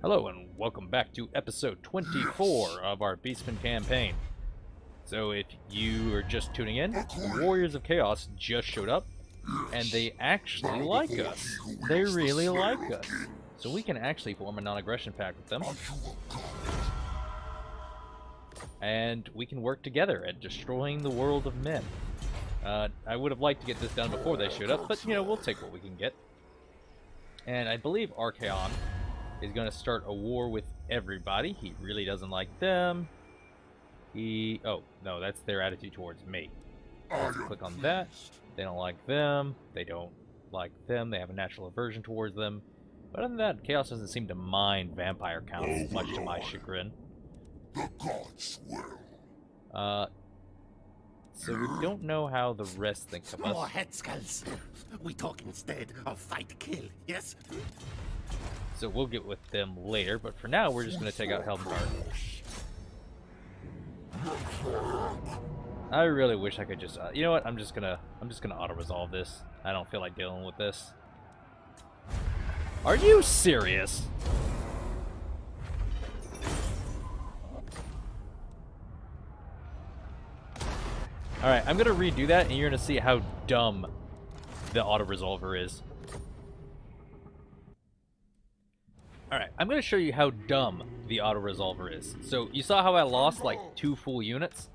Hello and welcome back to episode 24 of our Beastmen campaign. So if you are just tuning in, the Warriors of Chaos just showed up, and they actually like us. They really like us. So we can actually form a non-aggression pact with them. And we can work together at destroying the world of men. I would have liked to get this done before they showed up, but, you know, we'll take what we can get. And I believe Archaon is going to start a war with everybody. He really doesn't like them. Oh, no, that's their attitude towards me. Let's click on that. They don't like them. They don't like them. They have a natural aversion towards them. But other than that, Chaos doesn't seem to mind vampire counts, much to my chagrin. The gods will. So we don't know how the rest think of us. More head skulls. We talk instead of fight kill, yes? So we'll get with them later, but for now we're just going to take out Helmgard. I really wish I could just you know what? I'm just gonna auto-resolve this. I don't feel like dealing with this. Are you serious? Alright, I'm gonna redo that and you're gonna see how dumb the auto-resolver is. Alright, I'm going to show you how dumb the auto-resolver is. So, you saw how I lost like 2 full units?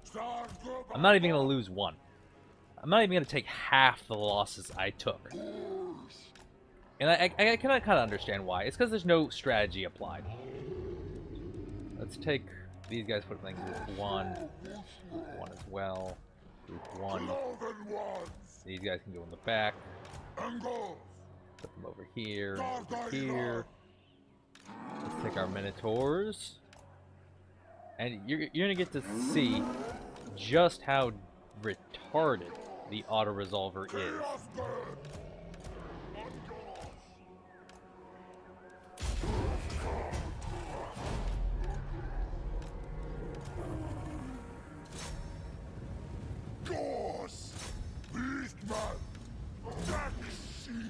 I'm not even going to lose 1. I'm not even going to take half the losses I took. And I can kind of understand why. It's because there's no strategy applied. Let's take these guys, put them in group 1. Group 1 as well. Group 1. These guys can go in the back. Put them over here, over here. Let's take our Minotaurs. And you're gonna get to see just how retarded the auto-resolver is. Doors! Beastmen! Pesky!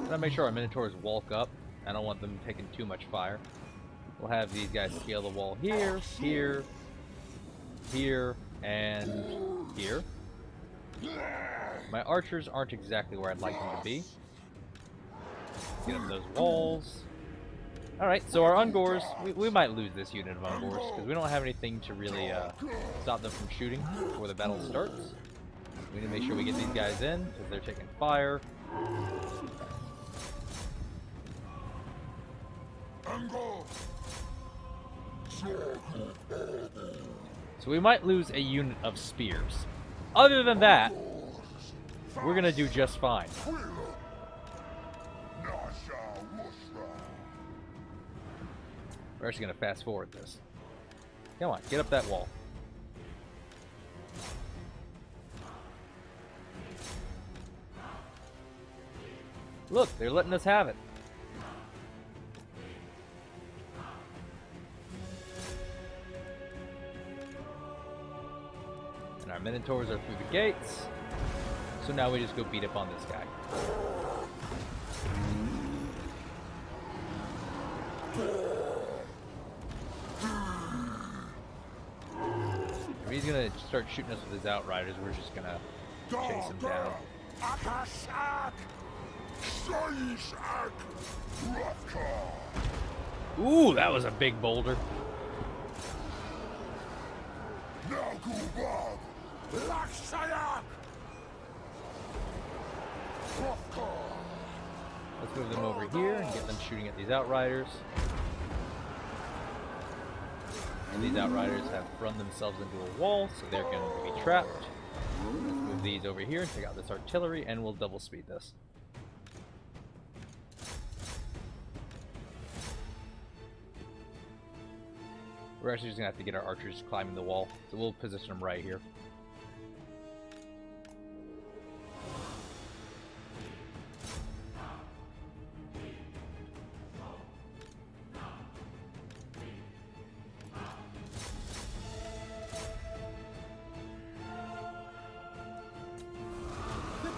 Gotta make sure our Minotaurs walk up. I don't want them taking too much fire. We'll have these guys scale the wall here, here, here, and here. My archers aren't exactly where I'd like them to be. Get up those walls. Alright, so our Ungors, we might lose this unit of Ungors, because we don't have anything to really stop them from shooting before the battle starts. We need to make sure we get these guys in, because they're taking fire. So we might lose a unit of spears. Other than that, we're gonna do just fine. We're actually gonna fast forward this. Come on, get up that wall. Look, they're letting us have it. And our Minotaurs are through the gates. So now we just go beat up on this guy. If he's gonna start shooting us with his outriders, we're just gonna chase him down. Ooh, that was a big boulder. Let's move them over here and get them shooting at these outriders. And these outriders have run themselves into a wall, so they're going to be trapped. Let's move these over here and take out this artillery, and we'll double speed this. We're actually just going to have to get our archers climbing the wall, so we'll position them right here.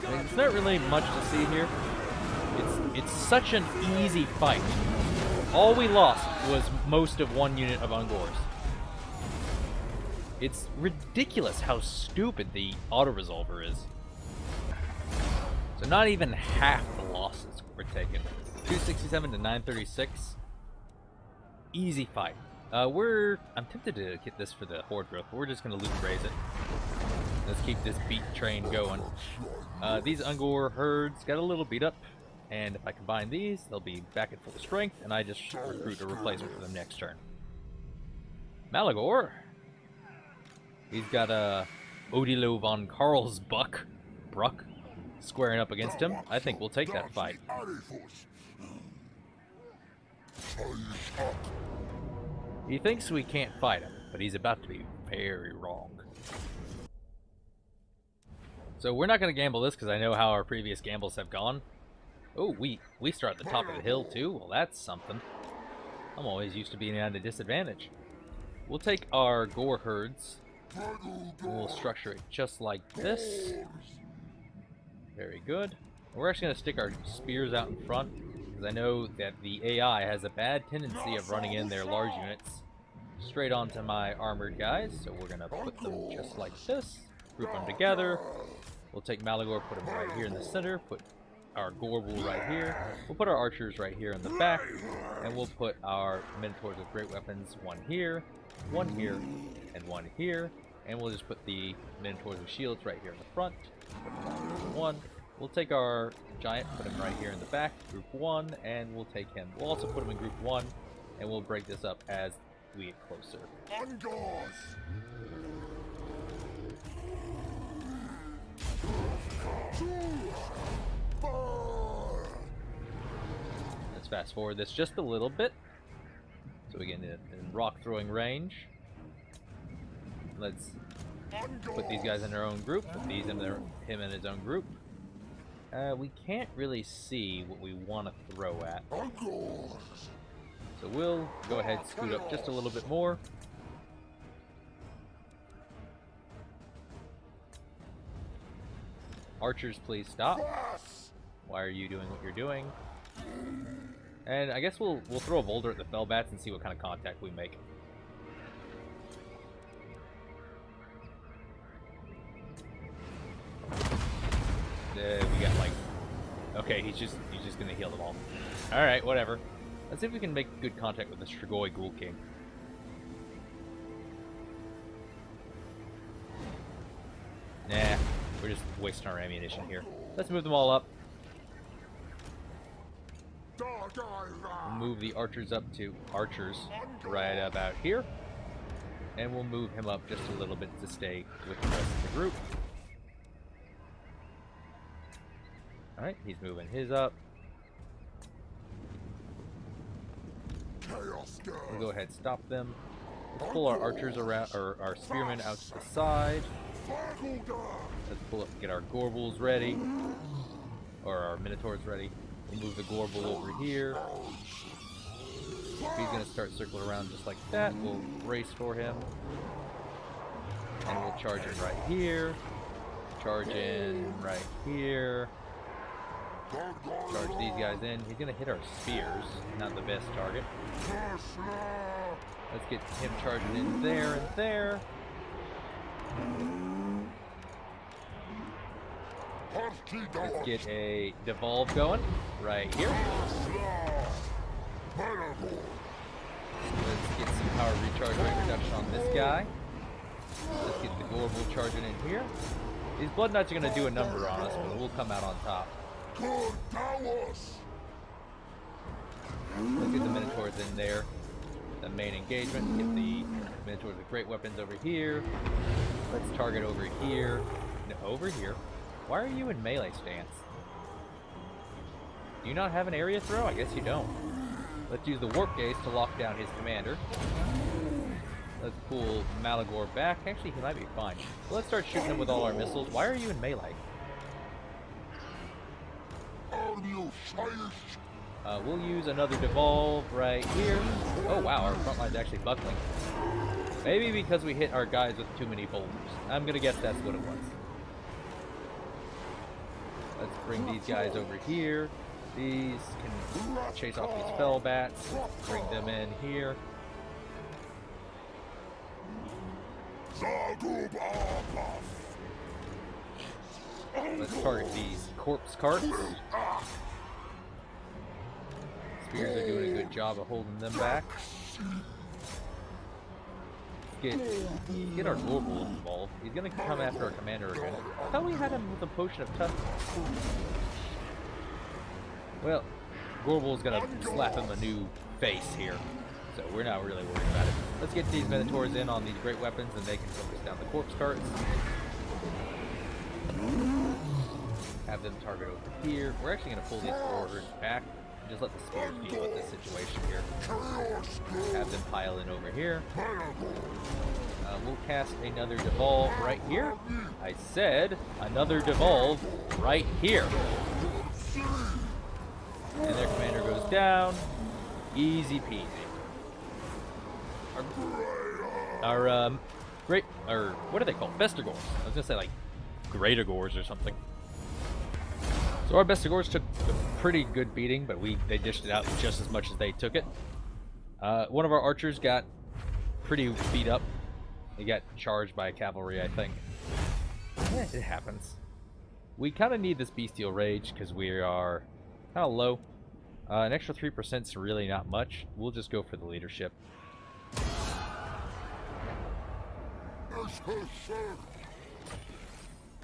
I mean, there's not really much to see here. It's such an easy fight. All we lost was most of one unit of Ungors. It's ridiculous how stupid the auto-resolver is. So not even half the losses were taken. 267 to 936. Easy fight. I'm tempted to get this for the Horde growth, but we're just gonna loot and raise it. Let's keep this beat train going. These Ungor herds got a little beat up, and if I combine these, they'll be back at full strength, and I just recruit a replacement for them next turn. Malagor. He's got a Odilo von Karlsbuck, Bruck, squaring up against him. I think we'll take that fight. He thinks we can't fight him, but he's about to be very wrong. So we're not going to gamble this because I know how our previous gambles have gone. Oh, we start at the top of the hill too? Well, that's something. I'm always used to being at a disadvantage. We'll take our Gore herds. We'll structure it just like this. Very good. We're actually going to stick our spears out in front, because I know that the AI has a bad tendency of running in their large units straight onto my armored guys, so we're going to put them just like this, group them together. We'll take Malagor, put him right here in the center, put our Gorbul right here, we'll put our archers right here in the back, and we'll put our Minotaurs with great weapons, one here, and one here, and we'll just put the Minotaurs with shields right here in the front, one. We'll take our giant, put him right here in the back, group 1, and we'll take him. We'll also put him in group 1, and we'll break this up as we get closer. Let's fast forward this just a little bit, so we get in rock throwing range. Let's put these guys in their own group, put these in him in his own group. We can't really see what we want to throw at. So we'll go ahead and scoot up just a little bit more. Archers, please stop. Why are you doing what you're doing? And I guess we'll throw a boulder at the Fellbats and see what kind of contact we make. We got like, okay, he's just gonna heal them all. All right, whatever. Let's see if we can make good contact with the Strigoi Ghoul King. Nah, we're just wasting our ammunition here. Let's move them all up. We'll move the archers up to archers right about here, and we'll move him up just a little bit to stay with the rest of the group. Alright, he's moving his up. We'll go ahead and stop them. Let's pull our archers around, or our spearmen out to the side. Let's pull up and get our Gorbuls ready. Or our Minotaurs ready. We'll move the Gorbul over here. He's going to start circling around just like that. We'll brace for him. And we'll charge in right here. Charge in right here. Charge these guys in. He's going to hit our spears. Not the best target. Let's get him charging in there and there. Let's get a devolve going right here. Let's get some power recharge rate reduction on this guy. Let's get the Gorbul charging in here. These Blood Knights are going to do a number on us, but we'll come out on top. Let's get the Minotaurs in there. The main engagement. Get the Minotaurs with great weapons over here. Let's target over here. No, over here. Why are you in melee stance? Do you not have an area throw? I guess you don't. Let's use the Warp Gaze to lock down his commander. Let's pull Malagor back. Actually, he might be fine. So let's start shooting him with all our missiles. Why are you in melee? We'll use another devolve right here. Oh wow, our front line's actually buckling. Maybe because we hit our guys with too many boulders. I'm gonna guess that's what it was. Bring these guys over here. These can chase off these fell bats. Bring them in here. Let's target these corpse carts. Spears are doing a good job of holding them back. Get our Gorbel involved. He's gonna come after our commander again. I thought we had him with a potion of toughness. Well, Gorbel's gonna slap him a new face here, so we're not really worried about it. Let's get these Minotaurs in on these great weapons, and they can focus down the corpse carts. Have them target over here. We're actually gonna pull these orders back and just let the spears deal with this situation here. Have them pile in over here. We'll cast another devolve right here. I said another devolve right here. And their commander goes down. Easy peasy. What are they called? Vestigors. I was gonna say like Greatergors or something. So our Vestigors took a pretty good beating, but they dished it out just as much as they took it. One of our archers got pretty beat up. He got charged by cavalry, I think. Yeah, it happens. We kind of need this bestial rage because we are kind of low. An extra 3% is really not much. We'll just go for the leadership.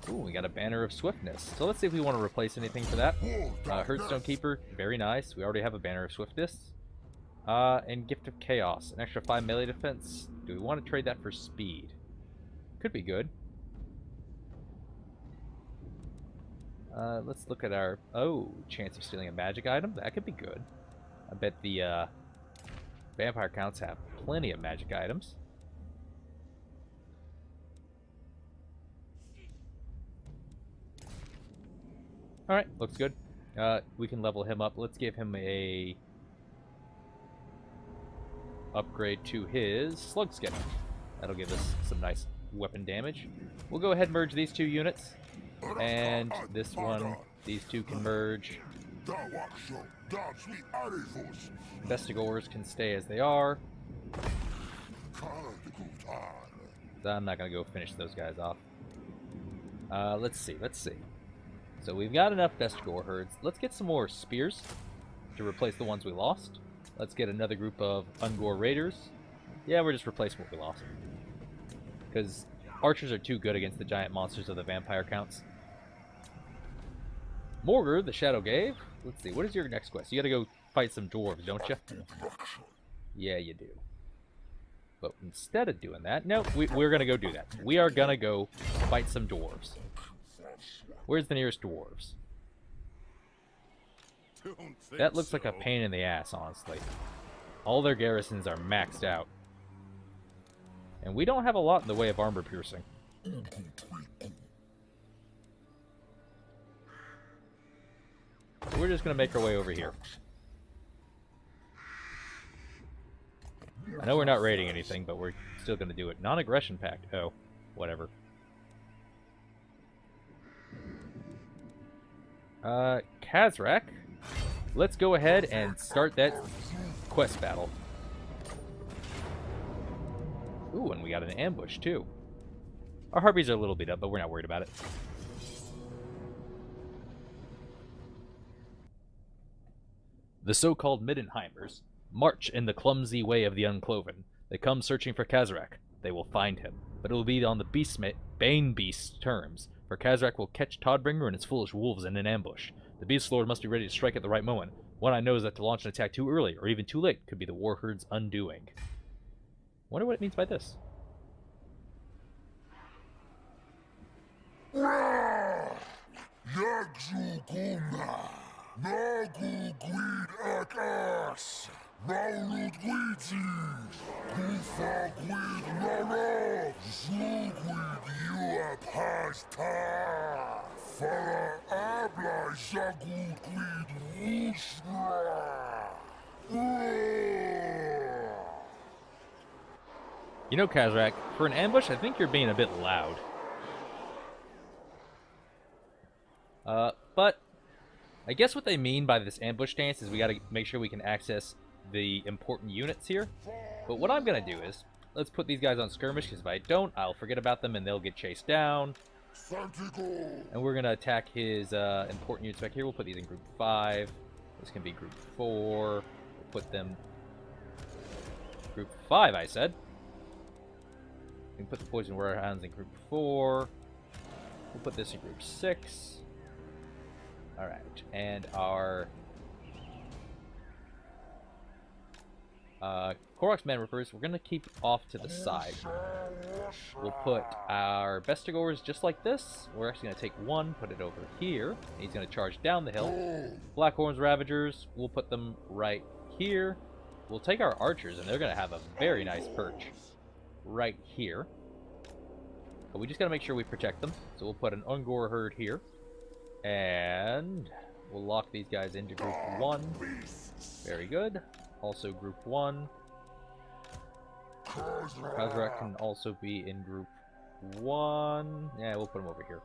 Ooh, we got a Banner of Swiftness. So let's see if we want to replace anything for that. Hearthstone Keeper, very nice. We already have a Banner of Swiftness. And Gift of Chaos, an extra 5 melee defense. Do we want to trade that for speed? Could be good. Let's look at our... Oh, chance of stealing a magic item. That could be good. I bet the vampire counts have plenty of magic items. Alright, looks good. We can level him up. Let's give him a upgrade to his slug skin. That'll give us some nice weapon damage. We'll go ahead and merge these two units. And this one, these two can merge. Vestigors can stay as they are. I'm not going to go finish those guys off. Let's see. So we've got enough Vestigor herds. Let's get some more spears to replace the ones we lost. Let's get another group of Ungor Raiders. Yeah, we're just replacing what we lost. Because archers are too good against the giant monsters of the vampire counts. Morgar, the Shadow gave. Let's see, what is your next quest? You gotta go fight some dwarves, don't you? Yeah, you do. But instead of doing that, no, we're gonna go do that. We are gonna go fight some dwarves. Where's the nearest dwarves? That looks like a pain in the ass, honestly. All their garrisons are maxed out. And we don't have a lot in the way of armor piercing. So we're just going to make our way over here. I know we're not raiding anything, but we're still going to do it. Non-aggression pact. Oh, whatever. Khazrak. Let's go ahead and start that quest battle. Ooh, and we got an ambush, too. Our harpies are a little beat up, but we're not worried about it. The so-called Middenheimers march in the clumsy way of the uncloven. They come searching for Khazrak. They will find him, but it will be on the Bane Beast's terms, for Khazrak will catch Todbringer and his foolish wolves in an ambush. The Beast Lord must be ready to strike at the right moment. What I know is that to launch an attack too early, or even too late, could be the war herde's undoing. Wonder what it means by this. You know, Khazrak, for an ambush, I think you're being a bit loud. But I guess what they mean by this ambush stance is we gotta make sure we can access the important units here. But what I'm gonna do is, let's put these guys on skirmish, because if I don't, I'll forget about them and they'll get chased down. And we're gonna attack his important units back here. We'll put these in group 5. This can be group 4. We'll put them group 5, I said. We can put the poison warhounds in group 4. We'll put this in group 6. Alright, and our Khazrak man rippers, we're going to keep off to the side. We'll put our Bestigors just like this. We're actually going to take one, put it over here. He's going to charge down the hill. Blackhorns Ravagers, we'll put them right here. We'll take our archers, and they're going to have a very nice perch right here. But we just got to make sure we protect them. So we'll put an Ungor herd here. And we'll lock these guys into group 1. Very good. Also group 1. Khazrak can also be in group 1. Yeah, we'll put them over here.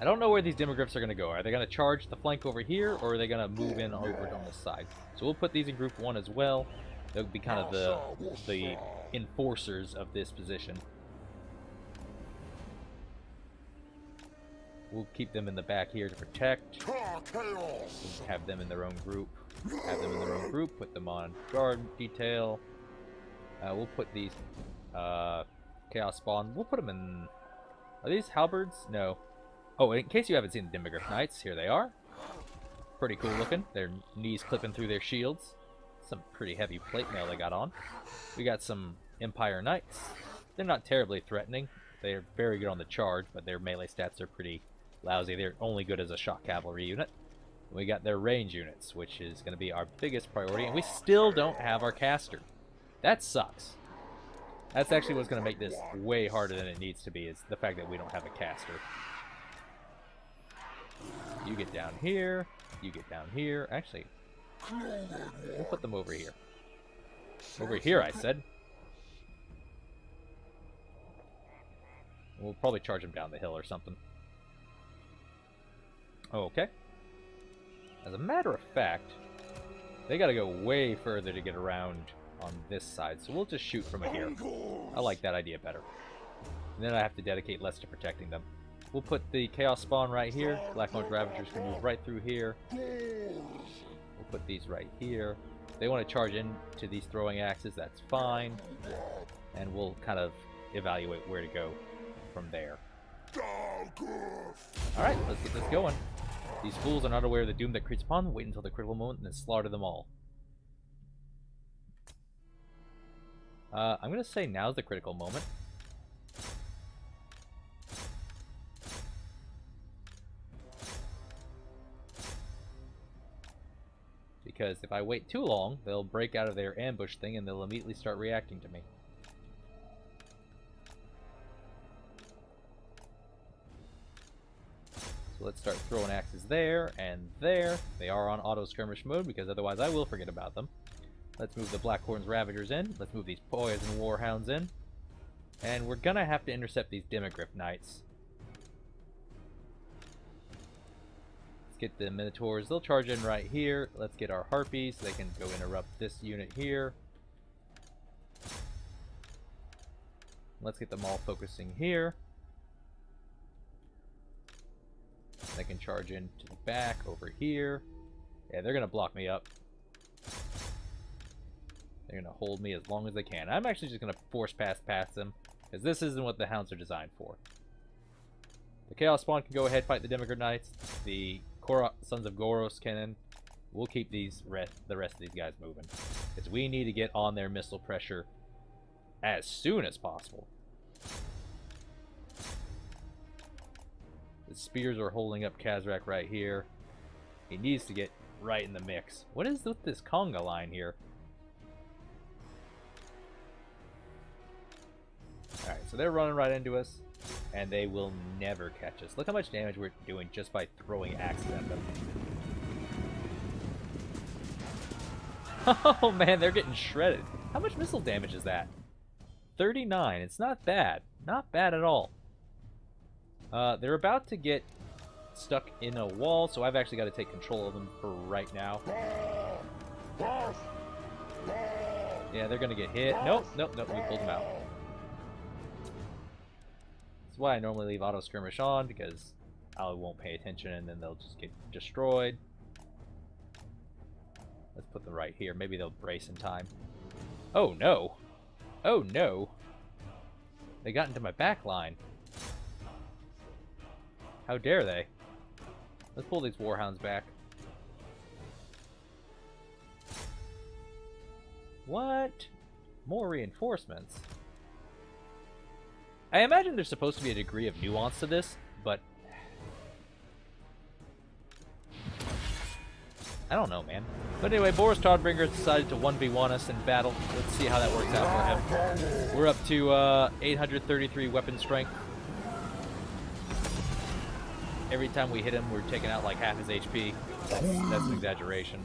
I don't know where these demogryphs are going to go. Are they going to charge the flank over here, or are they going to move in over on this side? So we'll put these in group 1 as well. They'll be kind of the enforcers of this position. We'll keep them in the back here to protect. We'll have them in their own group. Have them in their own group. Put them on guard detail. We'll put these chaos spawn. We'll put them in. Are these halberds? No. Oh, in case you haven't seen the Demogryph Knights, here they are. Pretty cool looking. Their knees clipping through their shields. Some pretty heavy plate mail they got on. We got some Empire Knights. They're not terribly threatening. They're very good on the charge, but their melee stats are pretty lousy. They're only good as a shock cavalry unit. We got their range units, which is going to be our biggest priority, and we still don't have our caster. That sucks. That's actually what's going to make this way harder than it needs to be, is the fact that we don't have a caster. You get down here. You get down here. Actually, we'll put them over here. Over here, I said. We'll probably charge them down the hill or something. Okay. As a matter of fact, they gotta go way further to get around on this side, so we'll just shoot from here. I like that idea better. And then I have to dedicate less to protecting them. We'll put the Chaos Spawn right here. Blackhorns Ravagers can move right through here. We'll put these right here. If they want to charge into these throwing axes, that's fine. And we'll kind of evaluate where to go from there. Alright, let's get this going. These fools are not aware of the doom that creeps upon them. Wait until the critical moment and then slaughter them all. I'm going to say now's the critical moment. Because if I wait too long, they'll break out of their ambush thing and they'll immediately start reacting to me. So let's start throwing axes there and there. They are on auto skirmish mode because otherwise I will forget about them. Let's move the Blackhorns Ravagers in. Let's move these Poison Warhounds in. And we're gonna have to intercept these Demogryph Knights. Let's get the Minotaurs. They'll charge in right here. Let's get our Harpies. They can go interrupt this unit here. Let's get them all focusing here. They can charge into the back over here. Yeah, they're gonna block me up. They're gonna hold me as long as they can. I'm actually just gonna force past them, because this isn't what the hounds are designed for. The Chaos Spawn can go ahead, fight the Demogryph Knights. The Sons of Goros can. We'll keep the rest of these guys moving, because we need to get on their missile pressure as soon as possible. The spears are holding up Khazrak right here. He needs to get right in the mix. What is with this conga line here? Alright, so they're running right into us, and they will never catch us. Look how much damage we're doing just by throwing axes at them. Oh man, they're getting shredded. How much missile damage is that? 39. It's not bad. Not bad at all. They're about to get stuck in a wall, so I've actually got to take control of them for right now. Yeah, they're gonna get hit. Nope, nope, nope, we pulled them out. That's why I normally leave auto skirmish on, because I won't pay attention and then they'll just get destroyed. Let's put them right here. Maybe they'll brace in time. Oh no! Oh no! They got into my back line. How dare they? Let's pull these warhounds back. What? More reinforcements? I imagine there's supposed to be a degree of nuance to this, but I don't know, man. But anyway, Boris Todbringer decided to 1v1 us in battle. Let's see how that works out for him. We're up to 833 weapon strength. Every time we hit him, we're taking out like half his HP. That's an exaggeration.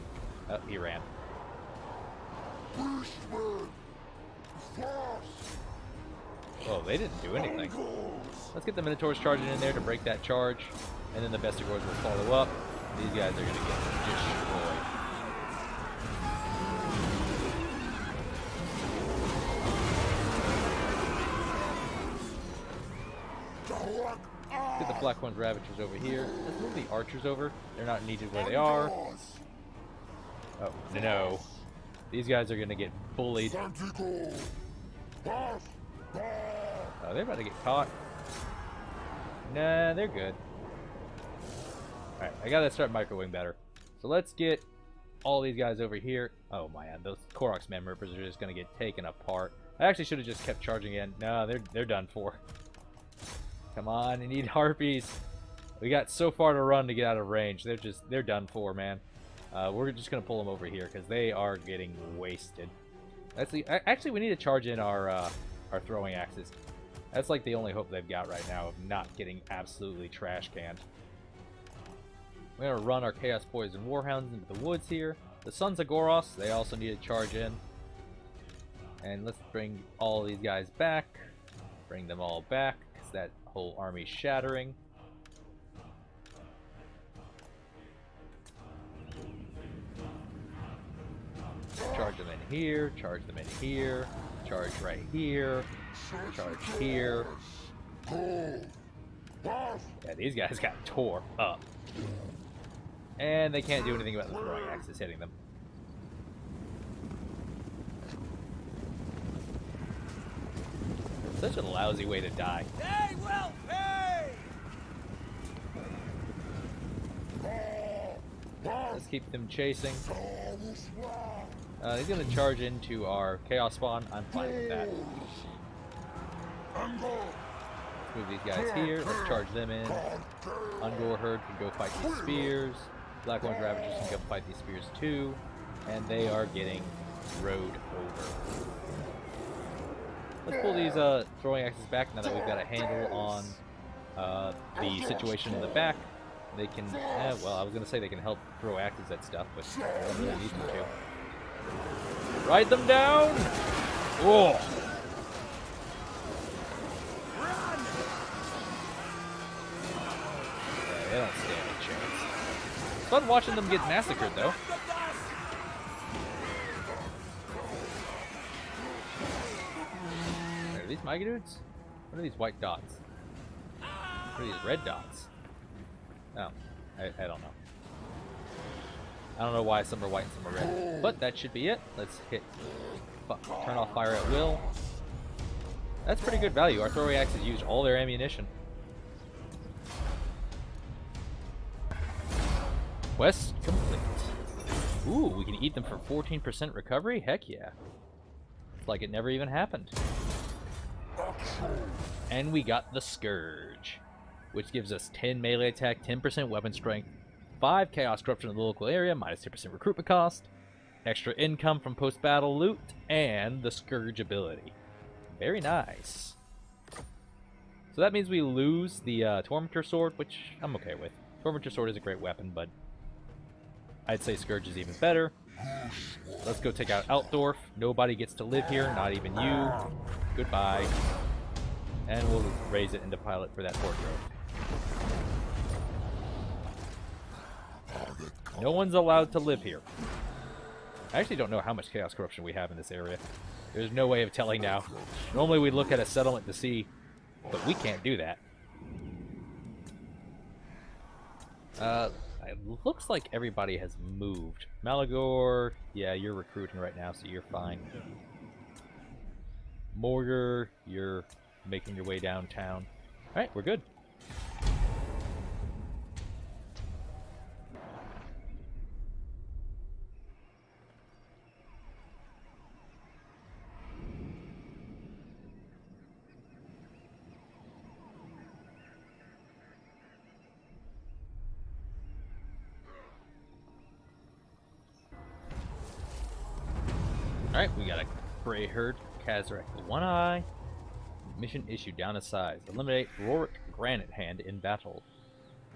Oh, he ran. Oh, they didn't do anything. Let's get the Minotaurs charging in there to break that charge, and then the Bestigors will follow up. These guys are going to get destroyed. Get the Black Ones Ravagers over here. Let's move the Archers over. They're not needed where they are. Oh, no. These guys are going to get bullied. Oh, they're about to get caught. Nah, they're good. Alright, I gotta start microwing better. So let's get all these guys over here. Oh man, those Korok's Man Rippers are just gonna get taken apart. I actually should have just kept charging in. No, they're done for. Come on, I need harpies. We got so far to run to get out of range. They're done for, man. We're just gonna pull them over here because they are getting wasted. Actually, we need to charge in our throwing axes. That's like the only hope they've got right now of not getting absolutely trash canned. We're gonna run our Chaos Poison Warhounds into the woods here. The Sons of Goros, they also need to charge in. And let's bring all these guys back. Bring them all back, because that whole army's shattering. Charge them in here, charge them in here, charge right here, charge here. Yeah, these guys got tore up. And they can't do anything about the throwing axes hitting them. Such a lousy way to die. They will pay! Let's keep them chasing. He's going to charge into our Chaos Spawn. I'm fine with that. Let's move these guys here. Let's charge them in. Ungor Herd can go fight these spears. Black Ones Ravagers can go fight these spears too. And they are getting rode over. Let's pull these throwing axes back now that we've got a handle on the situation in the back. They can, well, I was going to say they can help throw axes at stuff, but I don't really need them to. Ride them down! Oh! Yeah, they don't stand a chance. It's fun watching them get massacred, though. Are these my dudes? What are these white dots? What are these red dots? Oh, I don't know. I don't know why some are white and some are red. But that should be it. Let's hit turn off fire at will. That's pretty good value. Our throwing axes used all their ammunition. Quest complete. Ooh, we can eat them for 14% recovery? Heck yeah. It's like it never even happened. And we got the Scourge, which gives us 10 melee attack, 10% weapon strength, 5 chaos corruption in the local area, minus 10% recruitment cost, extra income from post-battle loot, and the Scourge ability. Very nice. So that means we lose the Tormentor Sword, which I'm okay with. Tormentor Sword is a great weapon, but I'd say Scourge is even better. Let's go take out Altdorf. Nobody gets to live here, not even you. Goodbye. And we'll raise it into pilot for that Horde growth. No one's allowed to live here. I actually don't know how much chaos corruption we have in this area. There's no way of telling now. Normally we look at a settlement to see, but we can't do that. It looks like everybody has moved. Malagor, yeah, you're recruiting right now, so you're fine. Morgar, you're making your way downtown. Alright, we're good. Alright, we got a gray herd, Khazrak with one eye. Mission issued down a size. Eliminate Rorik Granite Hand in battle.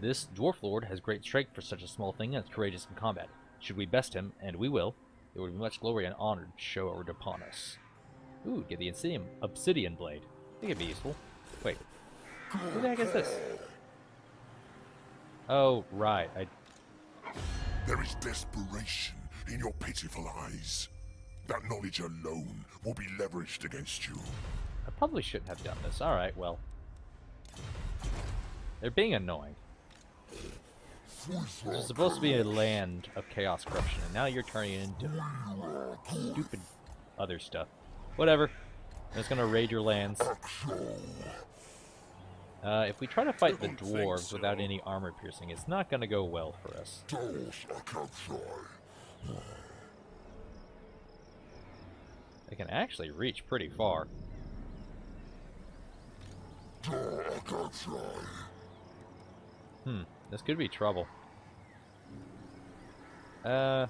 This dwarf lord has great strength for such a small thing and is courageous in combat. Should we best him, and we will, it would be much glory and honor to show it upon us. Ooh, get the obsidian blade. I think it'd be useful. Wait, who the heck is this? Oh, right. There is desperation in your pitiful eyes. That knowledge alone will be leveraged against you. I probably shouldn't have done this. Alright, well. They're being annoying. This is supposed to be a land of chaos corruption, and now you're turning it into stupid other stuff. Whatever. I'm just gonna raid your lands. If we try to fight the dwarves without any armor piercing, it's not gonna go well for us. They can actually reach pretty far. This could be trouble. Yeah,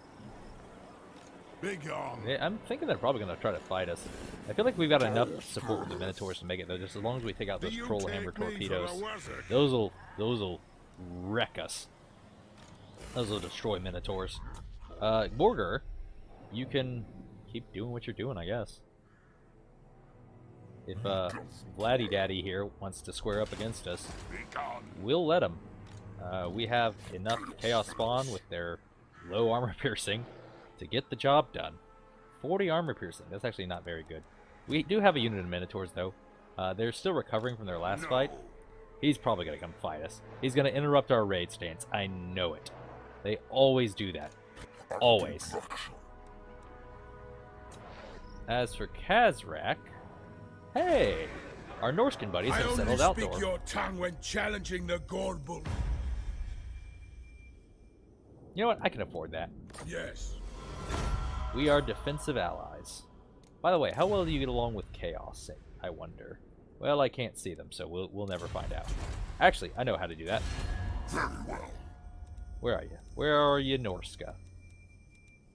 I'm thinking they're probably gonna try to fight us. I feel like we've got enough support with the Minotaurs to make it though, just as long as we take out those troll hammer torpedoes. Those will wreck us. Those will destroy Minotaurs. Morgar, you can keep doing what you're doing, I guess. If Vladdy Daddy here wants to square up against us, we'll let him. We have enough Chaos Spawn with their low armor piercing to get the job done. 40 armor piercing, that's actually not very good. We do have a unit of Minotaurs though. They're still recovering from their last fight. He's probably going to come fight us. He's going to interrupt our raid stance. I know it. They always do that. Always. As for Khazrak, hey, our Norskin buddies have settled outdoor. I only speak your tongue when challenging the Gorbul. You know what? I can afford that. Yes. We are defensive allies. By the way, how well do you get along with Chaos? I wonder. Well, I can't see them, so we'll never find out. Actually, I know how to do that. Very well. Where are you? Where are you, Norska?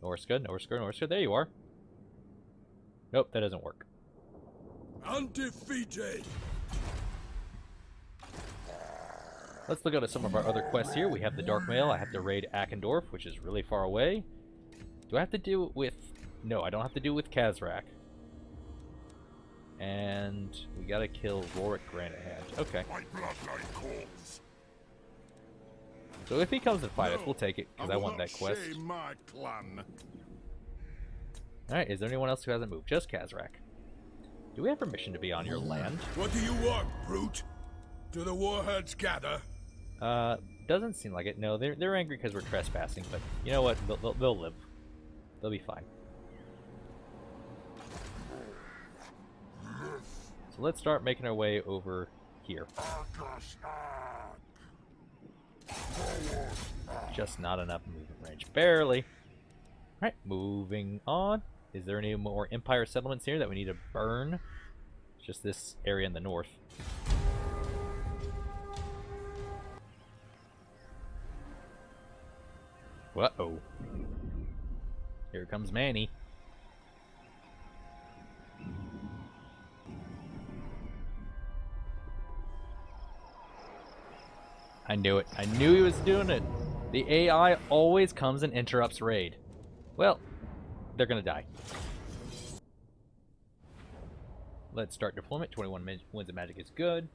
Norska. There you are. Nope, that doesn't work. Undefeated. Let's look at some of our other quests here. We have the Dark Mail. I have to raid Akendorf, which is really far away. Do I have to do it with... No, I don't have to do it with Khazrak. And we gotta kill Rorik Granite Hand. Okay. My bloodline calls. So if he comes and fight us, we'll take it, because I want that quest. My clan. Alright, is there anyone else who hasn't moved? Just Khazrak. Do we have permission to be on your land? What do you want, brute? Do the warherds gather? Doesn't seem like it. No, they're angry because we're trespassing, but you know what? They'll live. They'll be fine. So let's start making our way over here. Just not enough movement range. Barely. Alright, moving on. Is there any more Empire settlements here that we need to burn? Just this area in the north. Uh-oh. Here comes Manny. I knew it. I knew he was doing it. The AI always comes and interrupts raid. Well, they're gonna die. Let's start deployment. 21 winds of magic is good.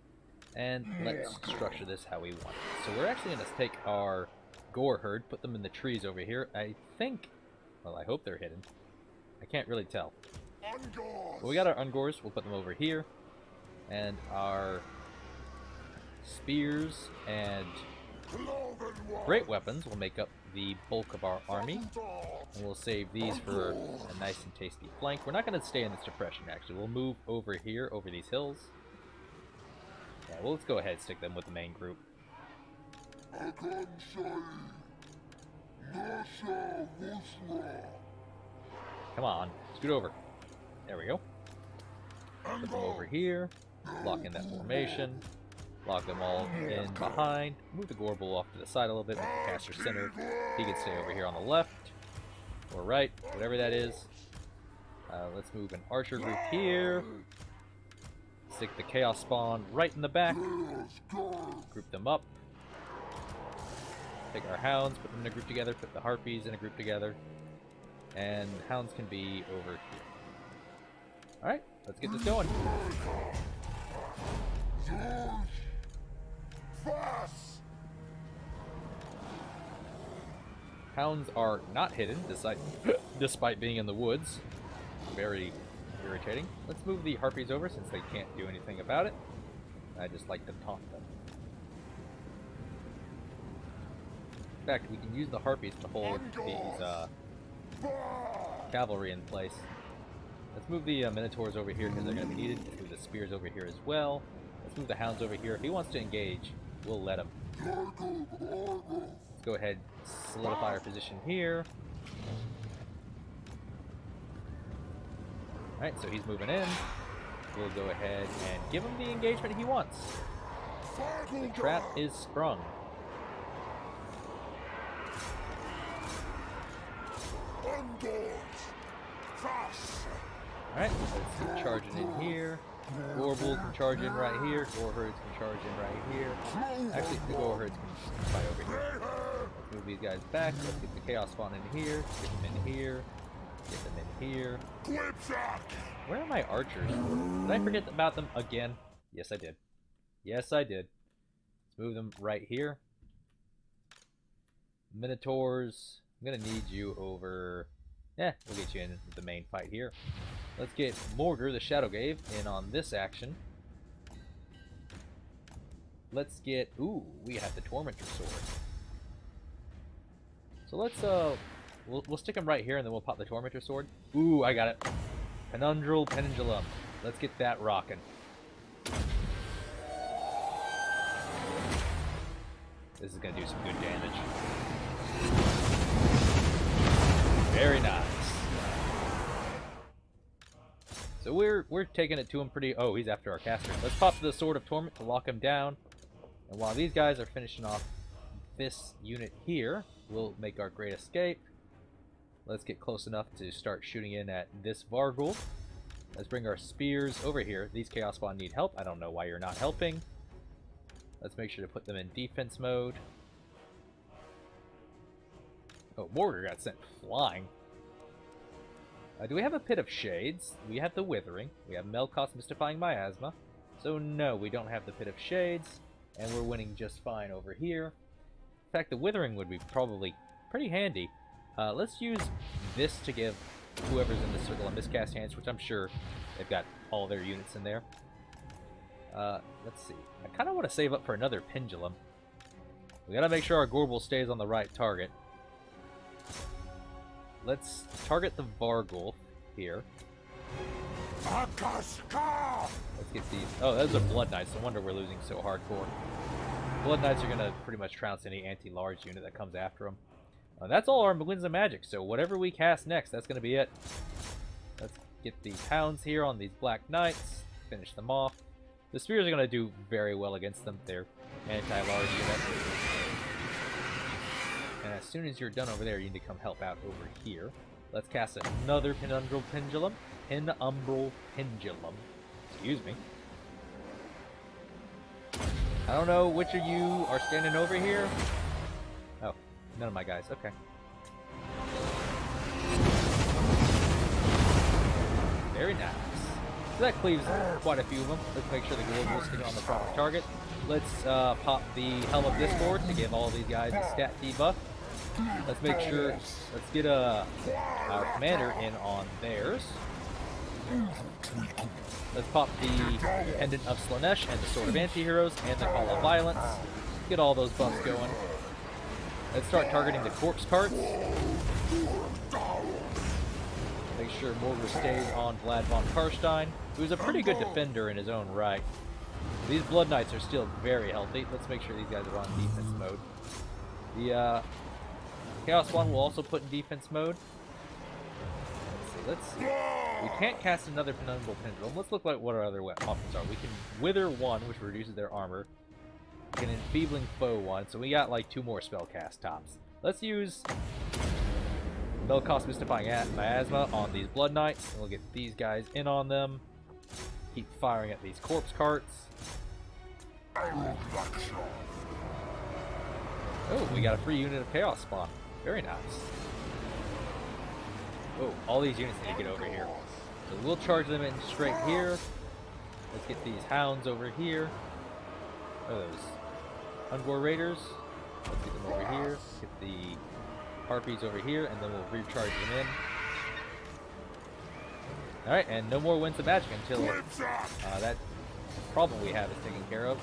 And let's structure this how we want it. So we're actually gonna take our Gore herd, put them in the trees over here. I think, well, I hope they're hidden. I can't really tell. But we got our Ungors, we'll put them over here. And our spears and great weapons will make up the bulk of our army. And we'll save these for a nice and tasty flank. We're not going to stay in this depression, actually. We'll move over here, over these hills. Yeah, well, let's go ahead and stick them with the main group. Come on, scoot over. There we go. Put them over here. Lock in that formation. Lock them all in behind. Move the Gorbel off to the side a little bit. Make the caster center. He can stay over here on the left. Or right. Whatever that is. Let's move an archer group here. Stick the Chaos Spawn right in the back. Group them up. Take our Hounds, put them in a group together. Put the Harpies in a group together. And Hounds can be over here. Alright, let's get this going. Hounds are not hidden, despite being in the woods. Very irritating. Let's move the Harpies over since they can't do anything about it. I just like to taunt them. In fact, we can use the Harpies to hold these cavalry in place. Let's move the Minotaurs over here because they're going to be needed. Let's move the Spears over here as well. Let's move the Hounds over here. If he wants to engage, we'll let him. Let's go ahead and solidify our position here. Alright, so he's moving in. We'll go ahead and give him the engagement he wants. The trap is sprung. Alright, let's keep charging in here. Gorbel can charge in right here. Goreherds can charge in right here. Actually, the Goreherds can fight over here. Let's move these guys back. Let's get the Chaos Spawn in here. Get them in here. Get them in here. Where are my archers? Did I forget about them again? Yes, I did. Yes, I did. Let's move them right here. Minotaurs. I'm going to need you over... Yeah, we'll get you in the main fight here. Let's get Morgar, the Shadowglaive, in on this action. Let's get... Ooh, we have the Tormentor Sword. So let's, we'll stick him right here, and then we'll pop the Tormentor Sword. Ooh, I got it. Penundral Pendulum. Let's get that rocking. This is going to do some good damage. Very nice. So we're taking it to him pretty... Oh, he's after our caster. Let's pop the Sword of Torment to lock him down. And while these guys are finishing off this unit here, we'll make our great escape. Let's get close enough to start shooting in at this Varghul. Let's bring our spears over here. These Chaos Spawn need help. I don't know why you're not helping. Let's make sure to put them in defense mode. Oh, Mortar got sent flying. Do we have a Pit of Shades? We have the Withering. We have Melkoth's Mystifying Miasma. So no, we don't have the Pit of Shades. And we're winning just fine over here. In fact, the Withering would be probably pretty handy. Let's use this to give whoever's in the circle a miscast chance, which I'm sure they've got all their units in there. Let's see. I kind of want to save up for another Pendulum. We got to make sure our Gorbel stays on the right target. Let's target the Varghul here. Let's get these. Oh, those are Blood Knights. No wonder we're losing so hardcore. Blood Knights are going to pretty much trounce any anti-large unit that comes after them. That's all our Winds of Magic, so whatever we cast next, that's going to be it. Let's get these Hounds here on these Black Knights. Finish them off. The Spears are going to do very well against them. They're anti-large units. And as soon as you're done over there, you need to come help out over here. Let's cast another Penumbral Pendulum. Penumbral Pendulum. Excuse me. I don't know which of you are standing over here. Oh, none of my guys. Okay. Very nice. So that cleaves quite a few of them. Let's make sure the Gorbel will stick on the proper target. let's pop the Helm of Discord to give all these guys a stat debuff. Let's make sure, let's get our commander in on theirs. Let's pop the Pendant of Slanesh and the Sword of Antiheroes and the Call of Violence. Get all those buffs going. Let's start targeting the corpse carts. Make sure Morgr stays on Vlad von Karstein, who's a pretty good defender in his own right. These Blood Knights are still very healthy. Let's make sure these guys are on defense mode. The Chaos One will also put in defense mode. Let's see. We can't cast another Penumbral Pendulum. Let's look at what our other options are. We can Wither 1, which reduces their armor. We can Enfeebling Foe 1, so we got like 2 more spell cast tops. Let's use Belcost Mystifying Miasma on these Blood Knights, and we'll get these guys in on them. Keep firing at these corpse carts. Oh, we got a free unit of Chaos Spawn. Very nice. Oh, all these units need to get over here. So we'll charge them in straight here. Let's get these hounds over here. What are those? Ungor Raiders. Let's get them over here. Get the Harpies over here, and then we'll recharge them in. Alright, and no more Winds of Magic until that problem we have is taken care of.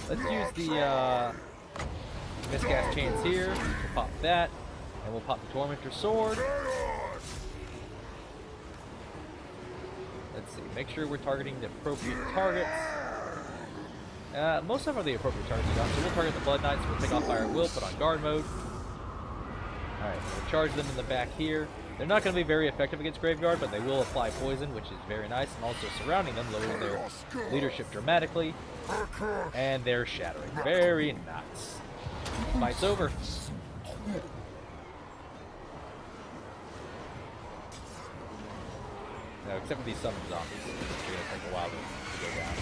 Let's use the Miscast Chains here. We'll pop that, and we'll pop the Tormentor Sword. Let's see, make sure we're targeting the appropriate targets. Most of them are the appropriate targets we got, so we'll target the Blood Knights, we'll take off Fire at Will, put on guard mode. Alright, we'll charge them in the back here. They're not going to be very effective against Graveguard, but they will apply poison, which is very nice, and also surrounding them lowers their leadership dramatically. And they're shattering. Very nice. Fight's over. No, except for these summon zombies. They're going to take a while to go down.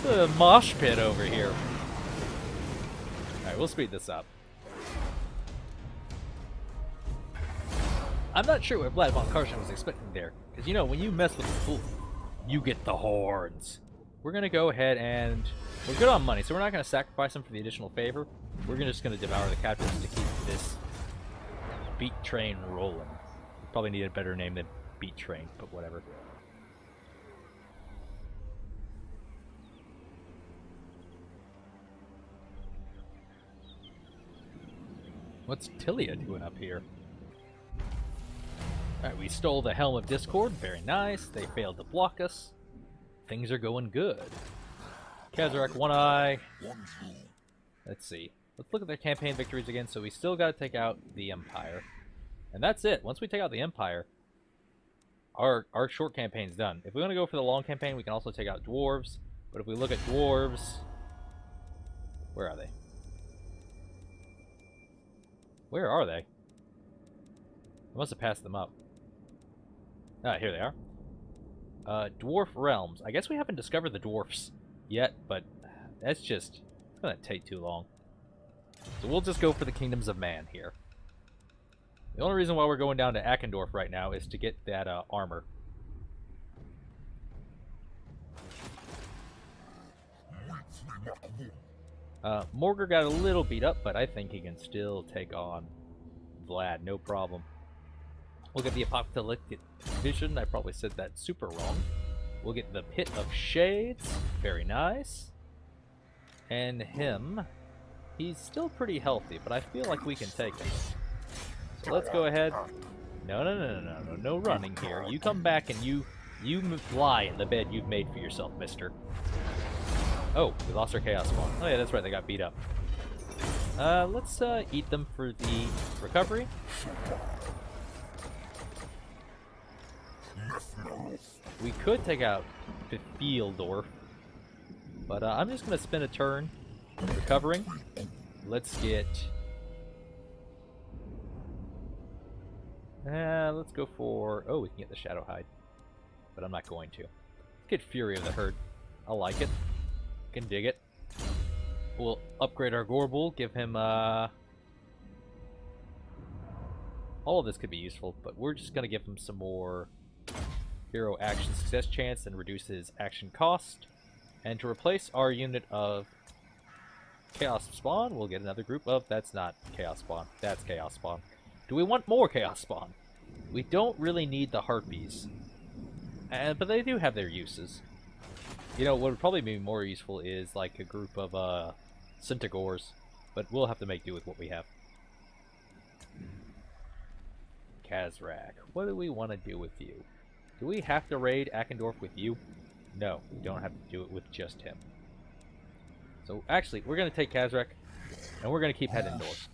The mosh pit over here. Alright, we'll speed this up. I'm not sure what Vlad von Karstein was expecting there. Because, you know, when you mess with the fool, you get the horns. We're going to go ahead and... We're good on money, so we're not going to sacrifice them for the additional favor. We're just going to devour the captives to keep this beat train rolling. We probably need a better name than beat train, but whatever. What's Tilia doing up here? Alright, we stole the Helm of Discord. Very nice. They failed to block us. Things are going good. Khazrak, One Eye. Let's see. Let's look at their campaign victories again. So we still got to take out the Empire. And that's it. Once we take out the Empire, our short campaign's done. If we want to go for the long campaign, we can also take out Dwarves. But if we look at Dwarves... Where are they? Where are they? I must have passed them up. Ah, here they are. Dwarf Realms. I guess we haven't discovered the dwarfs yet, but that's just... It's going to take too long. So we'll just go for the Kingdoms of Man here. The only reason why we're going down to Akendorf right now is to get that armor. Morgr got a little beat up, but I think he can still take on Vlad, no problem. We'll get the Apocalyptic Vision. I probably said that super wrong. We'll get the Pit of Shades. Very nice. And him. He's still pretty healthy, but I feel like we can take him. So let's go ahead. No running here. You come back and you lie in the bed you've made for yourself, mister. Oh, we lost our Chaos Spawn. Oh yeah, that's right, they got beat up. Let's eat them for the recovery. We could take out Fieldorf, but I'm just going to spend a turn recovering. Let's get... let's go for... Oh, we can get the Shadow Hide, but I'm not going to. Let's get Fury of the Herd. I like it. Can dig it. We'll upgrade our Gorbel, give him, all of this could be useful, but we're just gonna give him some more hero action success chance and reduce his action cost. And to replace our unit of Chaos Spawn, we'll get another group of... That's not Chaos Spawn. That's Chaos Spawn. Do we want more Chaos Spawn? We don't really need the Harpies. But they do have their uses. You know, what would probably be more useful is like a group of Centaurs. But we'll have to make do with what we have. Khazrak. What do we want to do with you? Do we have to raid Akendorf with you? No, we don't have to do it with just him. So actually, we're going to take Khazrak, and we're going to keep heading north.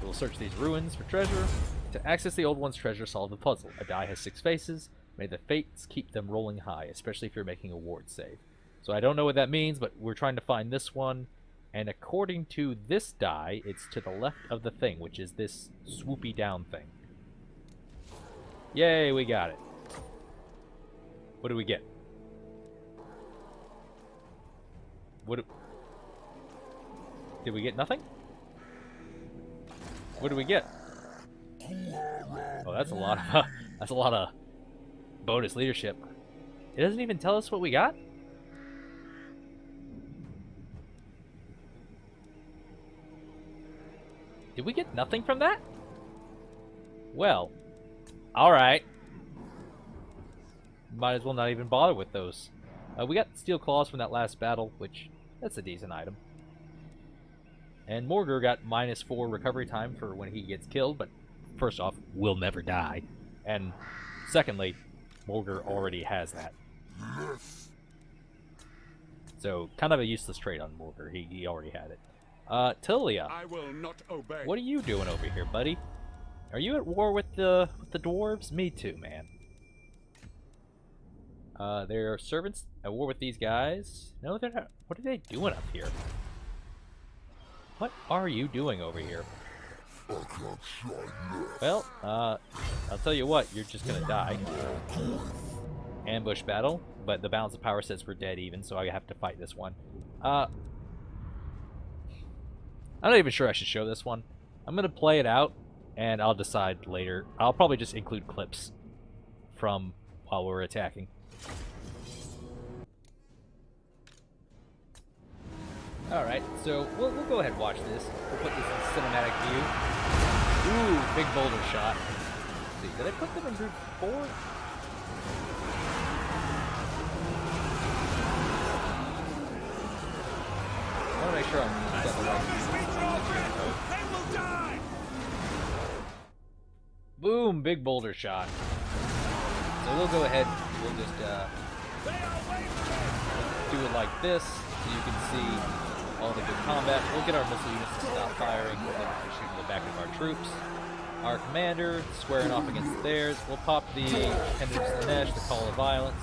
We'll search these ruins for treasure. To access the old one's treasure, solve the puzzle. A die has 6 faces. May the fates keep them rolling high, especially if you're making a ward save. So I don't know what that means, but we're trying to find this one. And according to this die, it's to the left of the thing, which is this swoopy down thing. Yay, we got it. What do we get? Did we get nothing? What do we get? Oh, that's a lot of that's a lot of bonus leadership. It doesn't even tell us what we got? Did we get nothing from that? Well, alright. Might as well not even bother with those. We got steel claws from that last battle, which, that's a decent item. And Morgur got -4 recovery time for when he gets killed, but first off, will never die. And secondly, Morgur already has that. So, kind of a useless trait on Morgur. He already had it. Tilia, I will not obey. what are you doing over here, buddy? Are you at war with the dwarves? Me too, man. They're servants at war with these guys. No, they're not. What are they doing up here? What are you doing over here? Well, I'll tell you what, you're just gonna die. Ambush battle, but the balance of power says we're dead even, so I have to fight this one. I'm not even sure I should show this one. I'm gonna play it out, and I'll decide later. I'll probably just include clips from while we're attacking. Alright, so we'll go ahead and watch this. We'll put this in cinematic view. Ooh, big boulder shot. Let's see, did I put them in group 4? I want to make sure I'm got the right. Boom, big boulder shot. So we'll go ahead, we'll just do it like this, so you can see all the good combat. We'll get our missile units to stop firing, and then we'll shoot in the back of our troops. Our commander, squaring off against theirs, we'll pop the Tenders of the Nesh, the Call of Violence,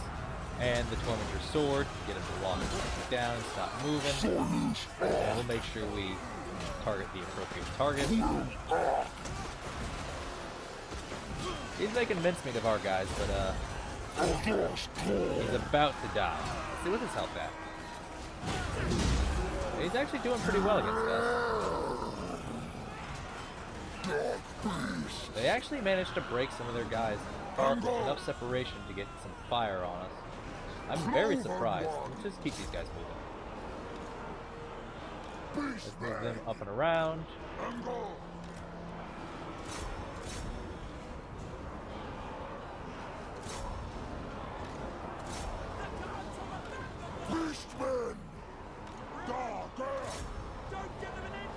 and the Tormentor's Sword, get him to lock it down and stop moving. And we'll make sure we target the appropriate target. He's making mincemeat of our guys, but he's about to die. Let's see what his health at. He's actually doing pretty well against us. They actually managed to break some of their guys with enough separation to get some fire on us. I'm very surprised. Let's just keep these guys moving. Let's move them up and around. Beastmen! Don't give them an inch!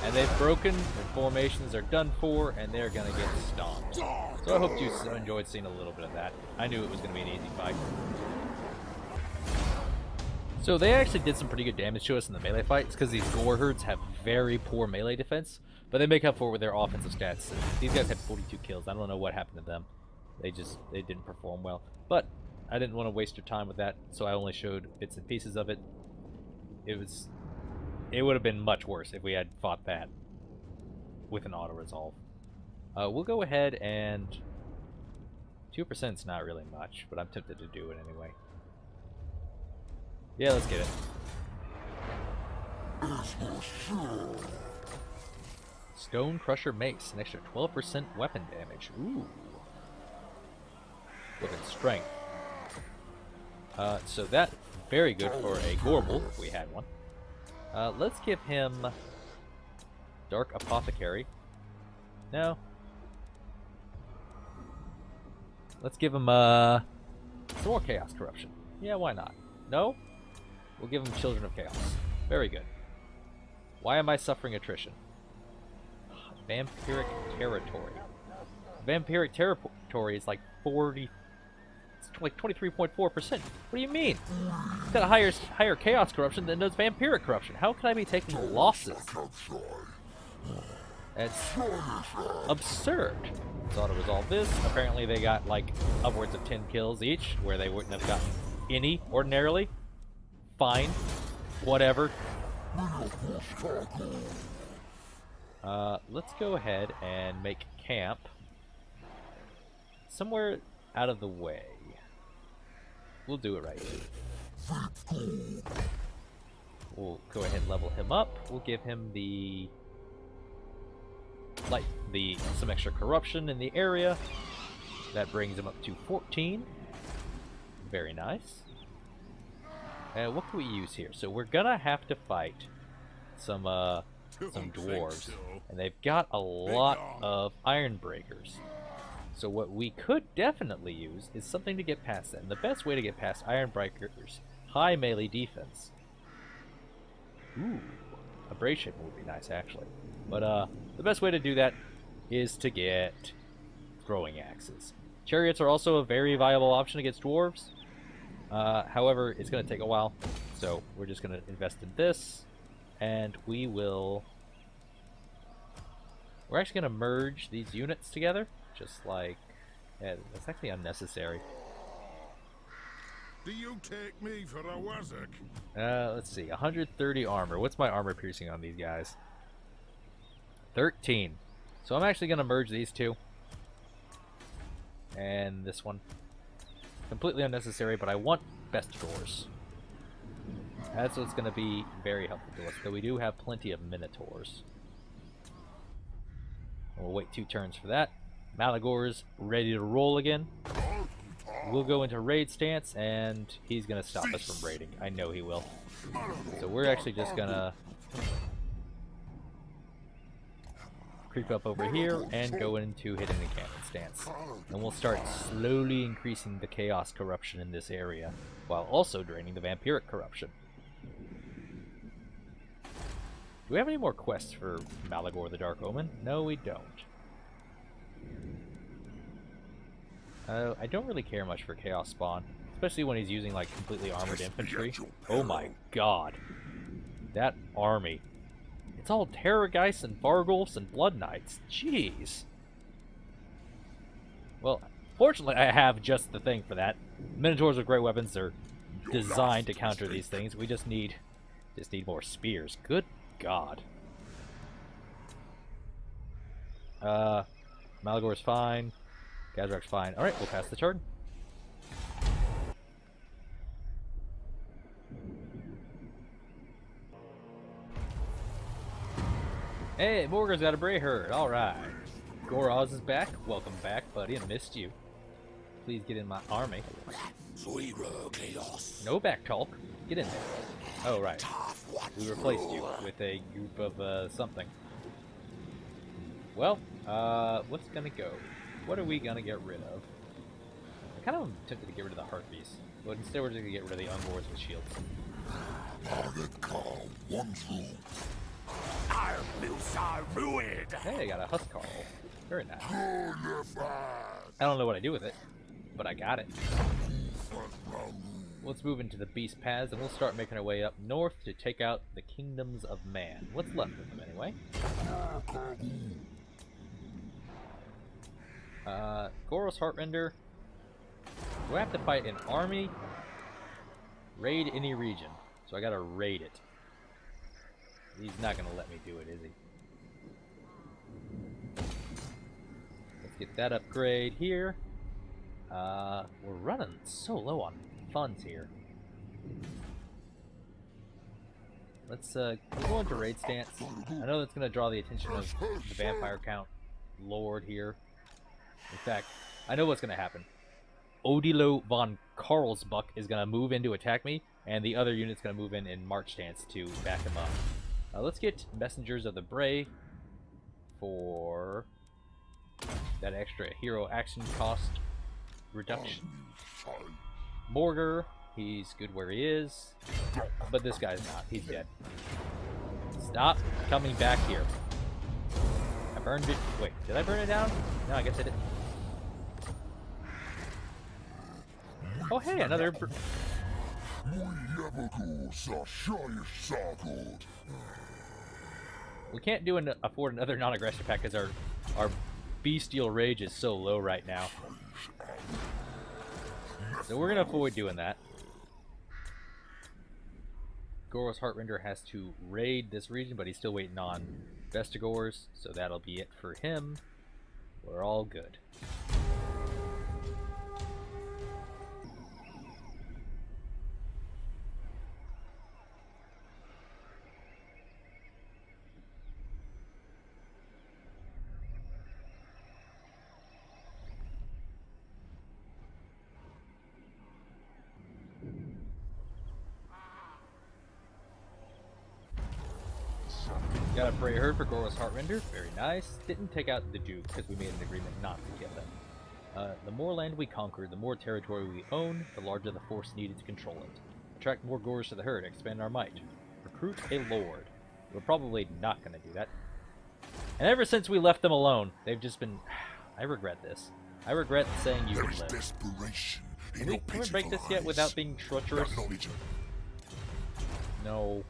And they've broken, their formations are done for, and they're gonna get stomped. So I hope you enjoyed seeing a little bit of that. I knew it was gonna be an easy fight. So they actually did some pretty good damage to us in the melee fights, because these gore herds have very poor melee defense. But they make up for it with their offensive stats. These guys had 42 kills. I don't know what happened to them. They didn't perform well. But I didn't want to waste your time with that, so I only showed bits and pieces of it. It would have been much worse if we had fought that with an auto-resolve. We'll go ahead and... 2% is not really much, but I'm tempted to do it anyway. Yeah, let's get it. Stone Crusher Mace, an extra 12% weapon damage. Ooh. With its strength. So that, very good for a Gorbel, if we had one. Let's give him Dark Apothecary. No. Let's give him some more Chaos Corruption. Yeah, why not? No? We'll give him Children of Chaos. Very good. Why am I suffering attrition? Vampiric Territory. Vampiric Territory is like 40... It's like 23.4%. What do you mean? It's got a higher Chaos Corruption than does Vampiric Corruption. How can I be taking losses? That's absurd. Let's auto-resolve this. Apparently they got like upwards of 10 kills each, where they wouldn't have gotten any ordinarily. Fine. Whatever. Let's go ahead and make camp somewhere out of the way. We'll do it right here. We'll go ahead and level him up. We'll give him some extra corruption in the area. That brings him up to 14. Very nice. What can we use here? So we're gonna have to fight some dwarves, and they've got a lot of iron breakers. So what we could definitely use is something to get past that. And the best way to get past iron breakers, high melee defense. Ooh, abrasion would be nice actually. But the best way to do that is to get throwing axes. Chariots are also a very viable option against dwarves. However, it's going to take a while, so we're just going to invest in this, and we're actually going to merge these units together, just like, yeah, that's actually unnecessary. Do you take me for a wazak? Let's see, 130 armor. What's my armor piercing on these guys? 13. So I'm actually going to merge these two. And this one. Completely unnecessary, but I want best doors. That's what's going to be very helpful to us, though we do have plenty of Minotaurs. We'll wait 2 turns for that. Malagor's ready to roll again. We'll go into raid stance, and he's going to stop us from raiding. I know he will. So we're actually just going to creep up over here and go into hidden encampment stance. And we'll start slowly increasing the chaos corruption in this area, while also draining the vampiric corruption. Do we have any more quests for Malagor the Dark Omen? No, we don't. I don't really care much for Chaos Spawn, especially when he's using like completely armored infantry. Oh my god. That army. It's all Terrorgeists and Vargulfs and Blood Knights. Jeez. Well, fortunately I have just the thing for that. Minotaurs are great weapons. They're designed to counter these things. We just need more spears. Good god. Malagor's fine. Khazrak's fine. Alright, we'll pass the turn. Hey, Morgar's got a Bray herd. Alright. Goraz is back. Welcome back, buddy. I missed you. Please get in my army. No back talk. Get in there. Oh, right. We replaced you with a group of something. Well, what's gonna go? What are we gonna get rid of? I kind of am tempted to get rid of the Harpies, but instead we're just gonna get rid of the Ungors with shields. Hey, I got a Huskarl. Very nice. I don't know what I do with it, but I got it. Let's move into the beast paths, and we'll start making our way up north to take out the kingdoms of man. What's left of them, anyway? Goros Heartrender. Do I have to fight an army? Raid any region. So I gotta raid it. He's not gonna let me do it, is he? Let's get that upgrade here. We're running so low on funds here. Let's go into raid stance. I know that's gonna draw the attention of the vampire count lord here. In fact, I know what's gonna happen. Odilo von Karlsbuck is gonna move in to attack me, and the other unit's gonna move in march stance to back him up. Let's get Messengers of the Bray for that extra hero action cost reduction. Morgar, he's good where he is, but this guy's not. He's dead. Stop coming back here. I burned it. Wait, did I burn it down? No, I guess I didn't. Oh, hey, another... We can't afford another non-aggressive pack because our bestial rage is so low right now. So we're going to avoid doing that. Goros Heartrender has to raid this region, but he's still waiting on Vestigors, so that'll be it for him. We're all good. Got a Bray Herd for Goros Heartrender, very nice. Didn't take out the Duke because we made an agreement not to kill him. The more land we conquer, the more territory we own, the larger the force needed to control it. Attract more Gors to the herd, expand our might. Recruit a lord. We're probably not going to do that. And ever since we left them alone, they've just been... I regret this. I regret saying you could live. Can we break this yet without being treacherous? No.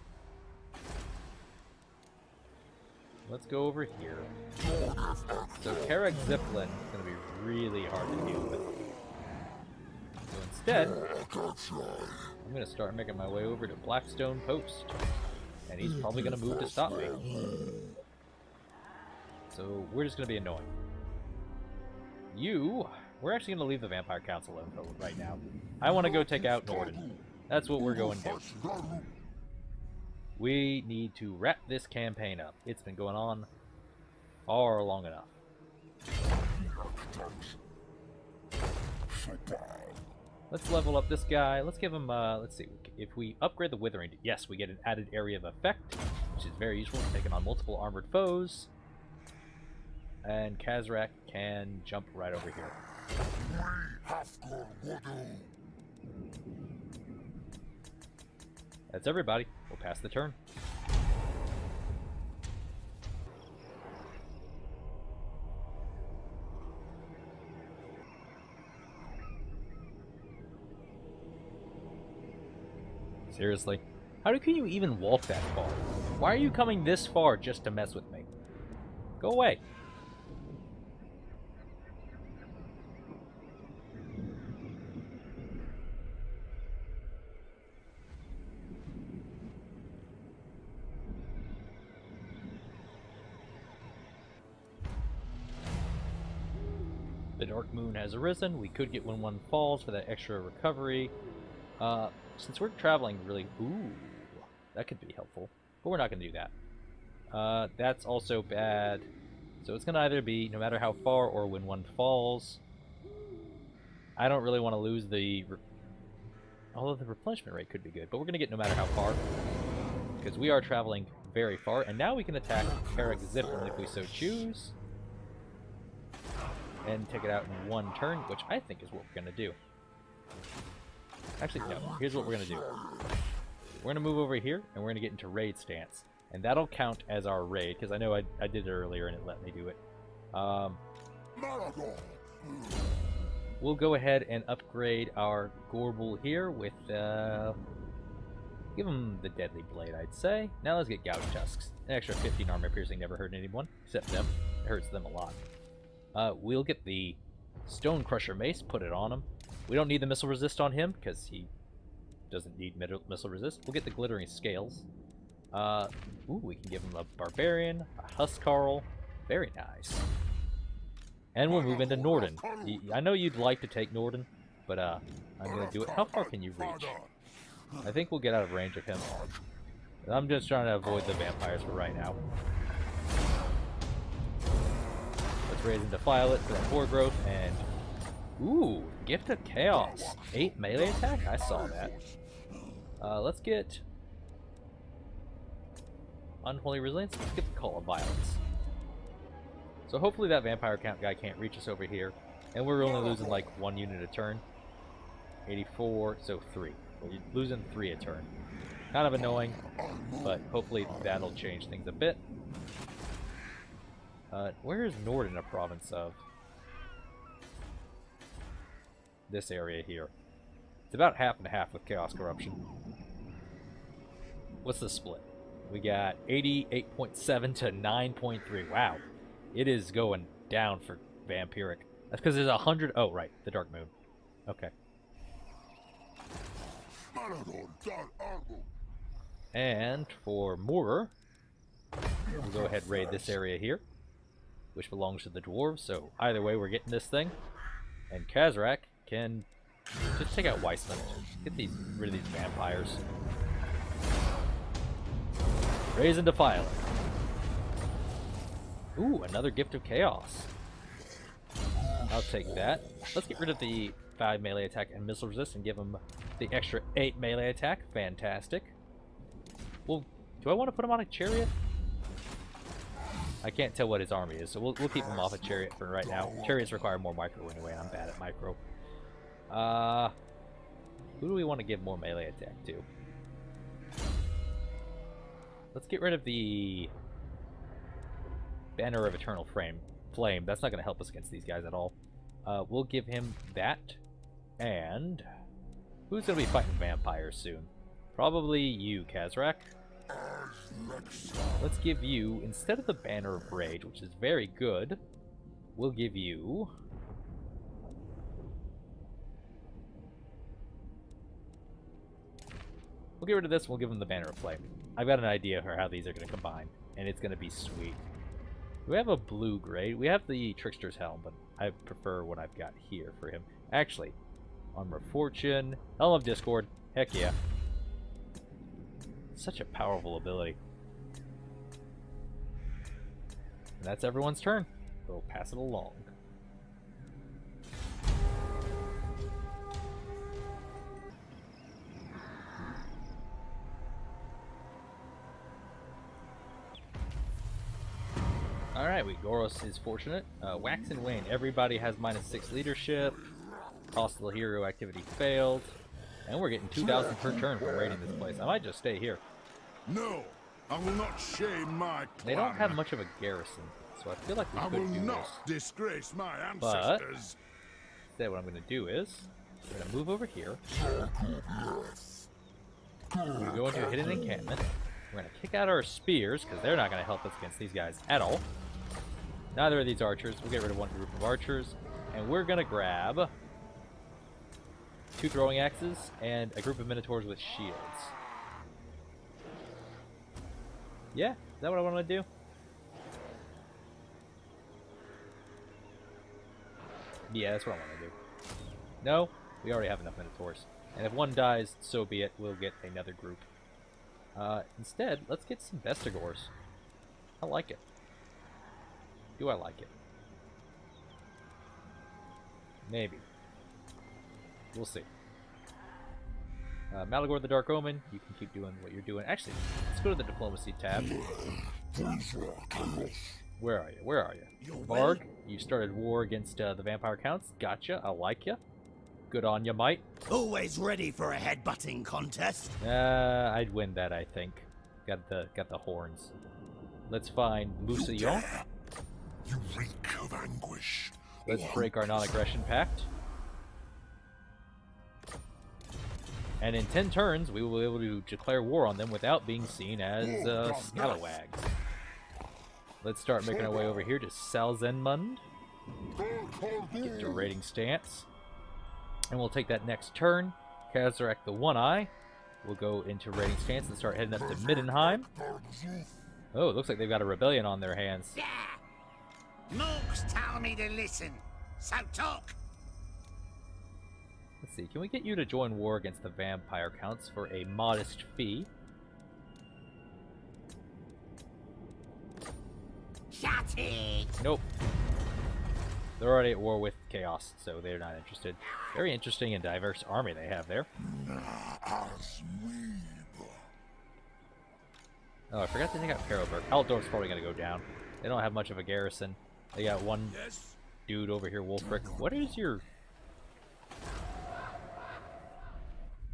Let's go over here. So Khazrak Zeppelin is going to be really hard to deal with. So instead, I'm going to start making my way over to Blackstone Post. And he's probably going to move to stop me. So we're just going to be annoying. We're actually going to leave the Vampire Council info right now. I want to go take out Norden. That's what we're going to do. We need to wrap this campaign up. It's been going on far long enough. Let's level up this guy. Let's give him, let's see. If we upgrade the Withering, yes, we get an added area of effect, which is very useful for taking on multiple armored foes. And Khazrak can jump right over here. That's everybody. We'll pass the turn. Seriously? How can you even walk that far? Why are you coming this far just to mess with me? Go away. The Dark Moon has arisen. We could get when one falls for that extra recovery. Since we're traveling really... Ooh, that could be helpful. But we're not going to do that. That's also bad. So it's going to either be no matter how far or when one falls. I don't really want to lose the... Although the replenishment rate could be good. But we're going to get no matter how far. Because we are traveling very far. And now we can attack Khazrak Zeppelin if we so choose. And take it out in one turn, which I think is what we're going to do. Actually, no. Here's what we're going to do. We're going to move over here, and we're going to get into raid stance. And that'll count as our raid, because I know I did it earlier and it let me do it. we'll go ahead and upgrade our Gorbel here with, give him the Deadly Blade, I'd say. Now let's get Gouge Tusks. An extra 15 armor piercing never hurt anyone, except them. It hurts them a lot. We'll get the Stone Crusher Mace, put it on him. We don't need the Missile Resist on him, because he doesn't need Missile Resist. We'll get the Glittering Scales. We can give him a Barbarian, a Huskarl. Very nice. And we'll move into Norden. I know you'd like to take Norden, but I'm going to do it. How far can you reach? I think we'll get out of range of him. I'm just trying to avoid the vampires for right now. Let's raise and defile it for that 4 growth, and... Ooh, Gift of Chaos. 8 melee attack? I saw that. Let's get... Unholy Resilience? Let's get the Call of Violence. So hopefully that vampire count guy can't reach us over here. And we're only losing like 1 unit a turn. 84, so 3. We're losing 3 a turn. Kind of annoying, but hopefully that'll change things a bit. Where is Norden a province of? This area here. It's about half and half with Chaos Corruption. What's the split? We got 88.7 to 9.3. Wow. It is going down for Vampiric. That's because there's 100... Oh, right. The Dark Moon. Okay. And for Mortar, we'll go ahead and raid this area here, which belongs to the Dwarves. So either way, we're getting this thing. And Khazrak can just take out Weissman. Get rid of these vampires. Raise and defile it. Ooh, another Gift of Chaos. I'll take that. Let's get rid of the 5 melee attack and missile resist and give him the extra 8 melee attack. Fantastic. Well, do I want to put him on a chariot? I can't tell what his army is, so we'll keep him off a chariot for right now. Chariots require more micro anyway, and I'm bad at micro. Who do we want to give more melee attack to? Let's get rid of the Banner of Eternal Flame. That's not going to help us against these guys at all. We'll give him that. And who's going to be fighting vampires soon? Probably you, Khazrak. Let's give you, instead of the Banner of Rage, which is very good, we'll give you... We'll get rid of this, we'll give him the Banner of Flame. I've got an idea for how these are going to combine, and it's going to be sweet. We have a blue grade. We have the Trickster's Helm, but I prefer what I've got here for him. Actually, Armor of Fortune, Helm of Discord, heck yeah. Such a powerful ability. And that's everyone's turn. We'll pass it along. Alright, Goros is fortunate. Wax and Wane. Everybody has -6 leadership. Hostile hero activity failed. And we're getting 2,000 per turn for raiding this place. I might just stay here. No, I will not shame my clan. They don't have much of a garrison, so I feel like we could do this. I will not disgrace my But ancestors. instead what I'm going to do is, I'm going to move over here. We're going to go into a hidden encampment. We're going to kick out our spears, because they're not going to help us against these guys at all. Neither of these archers. We'll get rid of one group of archers. And we're going to grab 2 throwing axes and a group of minotaurs with shields. Yeah? Is that what I want to do? Yeah, that's what I want to do. No? We already have enough minotaurs. And if one dies, so be it. We'll get another group. Instead, let's get some Vestigors. I like it. Do I like it? Maybe. We'll see. Malagor the Dark Omen, you can keep doing what you're doing. Actually, let's go to the Diplomacy tab. Where are you? Where are you? Varg, you started war against the Vampire Counts. Gotcha, I like you. Good on you, mate. Always ready for a headbutting contest. I'd win that, I think. Got the horns. Let's find Mousillon. You reek of anguish. Let's break our non-aggression pact. And in 10 turns, we will be able to declare war on them without being seen as scalawags. Let's start making our way over here to Salzenmund. Get to raiding stance. And we'll take that next turn. Khazrak the One-Eye will go into raiding stance and start heading up to Middenheim. Oh, it looks like they've got a rebellion on their hands. Yeah. Mooks tell me to listen, so talk. Let's see, can we get you to join war against the vampire counts for a modest fee? Shut it. Nope. They're already at war with Chaos, so they're not interested. Very interesting and diverse army they have there. Oh, I forgot that they got Perelberg. Altdorf's probably going to go down. They don't have much of a garrison. They got one dude over here, Wolfric. What is your...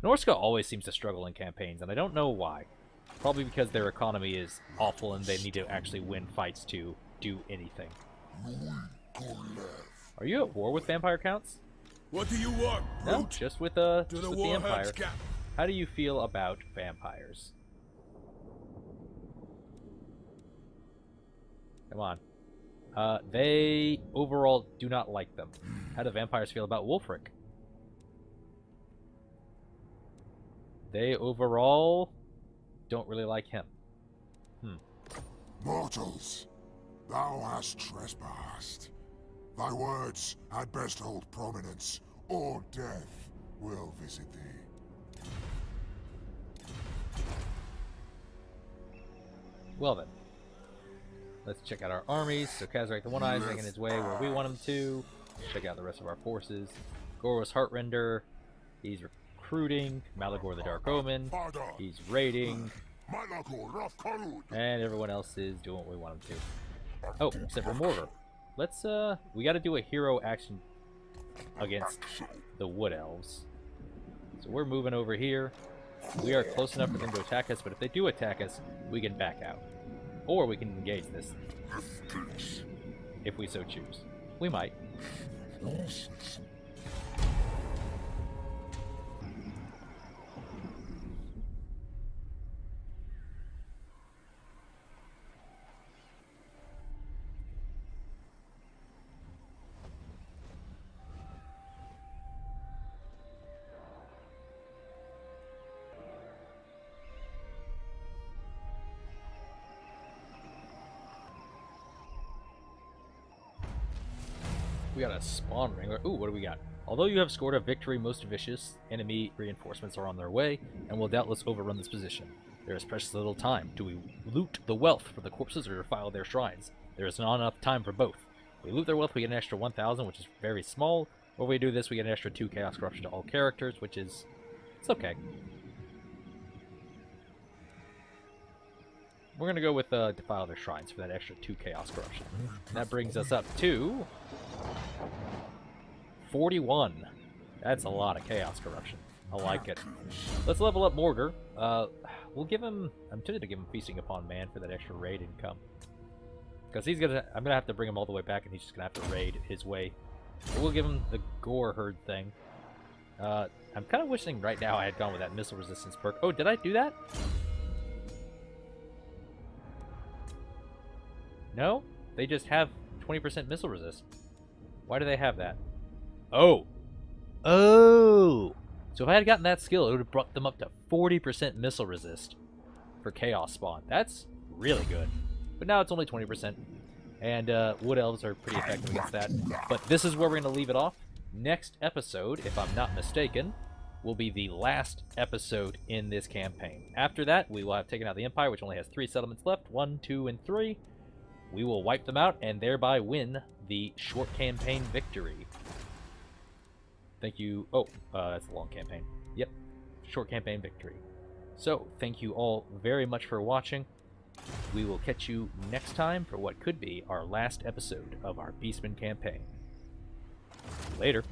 Norska always seems to struggle in campaigns, and I don't know why. Probably because their economy is awful and they need to actually win fights to do anything. Are you at war with vampire counts? What do you want, brute? No, just with the Empire. Cap. How do you feel about vampires? Come on. They overall do not like them. How do vampires feel about Wolfric? They overall don't really like him. Mortals, thou hast trespassed. Thy words had best hold prominence, or death will visit thee. Well then. Let's check out our armies. So Khazrak the One-Eye is making his way where we want him to. Check out the rest of our forces. Goros Heartrender. He's recruiting. Malagor the Dark Omen. He's raiding. And everyone else is doing what we want them to. Oh, except for Mortar. Let's, we gotta do a hero action against the Wood Elves. So we're moving over here. We are close enough for them to attack us, but if they do attack us, we can back out. Or we can engage this. If we so choose. We might. We got a spawn wrangler. Ooh, what do we got? Although you have scored a victory most vicious, enemy reinforcements are on their way, and will doubtless overrun this position. There is precious little time. Do we loot the wealth for the corpses or defile their shrines? There is not enough time for both. If we loot their wealth, we get an extra 1,000, which is very small. Or if we do this, we get an extra 2 Chaos Corruption to all characters, which is... it's okay. We're going to go with defile their shrines for that extra 2 Chaos Corruption. And that brings us up to... 41. That's a lot of Chaos Corruption. I like it. Let's level up Mortar. We'll give him... I'm tempted to give him Feasting Upon Man for that extra raid income. Because he's gonna... I'm gonna have to bring him all the way back and he's just gonna have to raid his way. But we'll give him the Gore Herd thing. I'm kind of wishing right now I had gone with that Missile Resistance perk. Oh, did I do that? No? They just have 20% missile resist. Why do they have that? Oh! Oh! So if I had gotten that skill, it would have brought them up to 40% missile resist for Chaos Spawn. That's really good. But now it's only 20%. And Wood Elves are pretty effective against that. But this is where we're going to leave it off. Next episode, if I'm not mistaken, will be the last episode in this campaign. After that, we will have taken out the Empire, which only has 3 settlements left. 1, 2, and 3. We will wipe them out and thereby win the short campaign victory. Thank you. Oh, that's a long campaign. Yep, short campaign victory. So, thank you all very much for watching. We will catch you next time for what could be our last episode of our Beastmen campaign. Later.